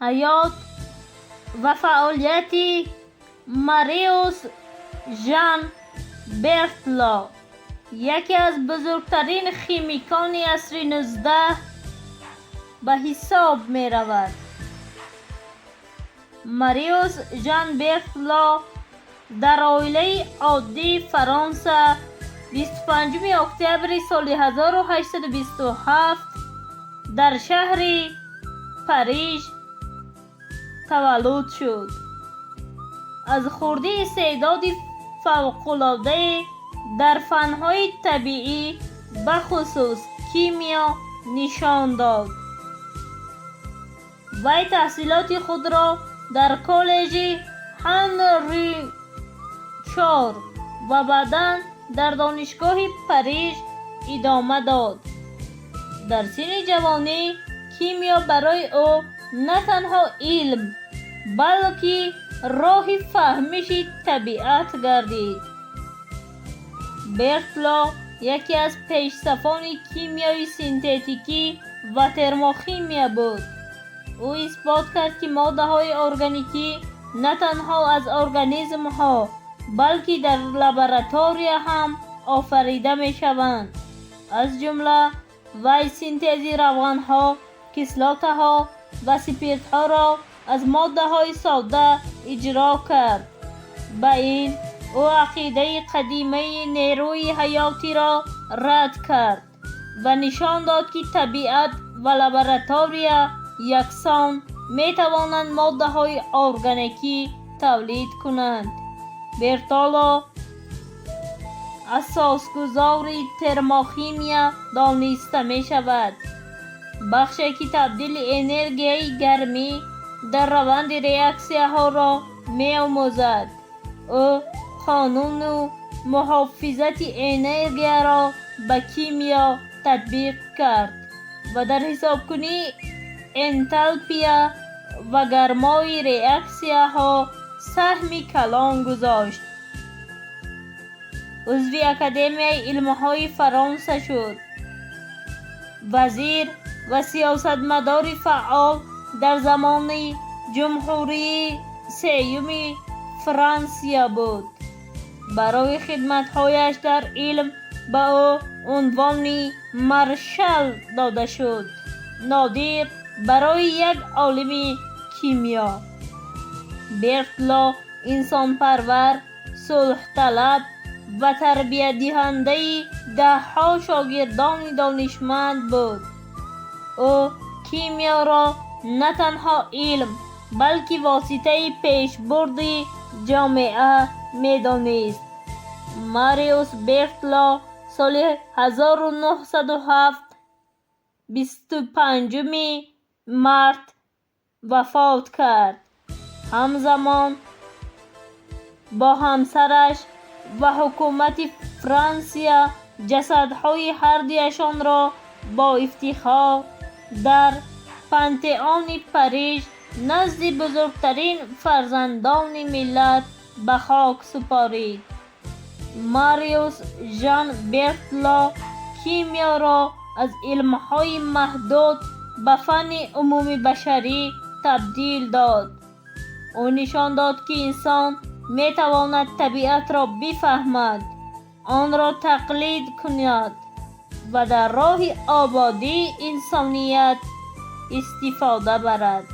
حیات و فعالیت ماریوس ژان برتلا، یکی از بزرگترین خیمیکان عصر 19 به حساب می رود. ماریوس ژان برتلا در عائله عادی فرانسه 25 اکتبر سال 1827 در شهر پاریژ تولد شد. از خردی استعداد فوق‌العاده در فن‌های طبیعی به خصوص کیمیا نشان داد. وی تحصیلات خود را در کالج هنری 4 و بعداً در دانشگاه پاریژ ادامه داد. در سن جوانی کیمیا برای او نه تنها علم بلکه راه فهمش طبیعت گردید. برتلا یکی از پیشروان کیمیای سنتتیکی و ترموشیمیا بود. او اثبات کرد که ماده های ارگانیکی نه تنها از ارگانیسم ها بلکه در لابراتوری هم آفریده می شوند. از جمله وی سنتز روغن ها، کسلات ها و سپیرت ها را از ماده های ساده اجرا کرد. با این او عقیده قدیمی نیروی حیاتی را رد کرد و نشان داد که طبیعت و لابراتوری یکسان می توانند ماده های ارگانیکی تولید کنند. برتلا اساسگذار ترموشیمیا دانسته می شود، بخشی که تبدیل انرژی گرمی در روند ریاکسیه ها را می آموزد. او قانون و محافظت انرژی را به کیمیا تطبیق کرد و در حسابکنی انتالپی و گرمای ریاکسیه ها سهم کلان گذاشت. عضو اکادمیای علم‌های فرانسه شد. وزیر و سیاستمدار فعال در زمان جمهوری سیوم فرانسه بود. برای خدمت‌هایش در علم به او عنوان مارشال داده شد، نادر برای یک عالم کیمیا. برتلا انسان پرور، صلح طلب و تربیت دهنده ده‌ها شاگردان دانشمند بود. او کیمیا را نه تنها علم بلکه واسطه پیشبرد جامعه می‌دانست. ماریوس برتلا سال 1907 25 مارت وفات کرد. همزمان با همسرش و حکومت فرانسه جسدهای هر دویشان را با افتخار در پانتئون پاریژ نزد بزرگترین فرزندان ملت به خاک سپارید. ماریوس ژان برتلا کیمیا را از علم‌های محدود به فن عمومی بشری تبدیل داد. او نشان داد که انسان می تواند طبیعت را بفهمد، آن را تقلید کند و در راه آبادی انسانیت استفاده برد.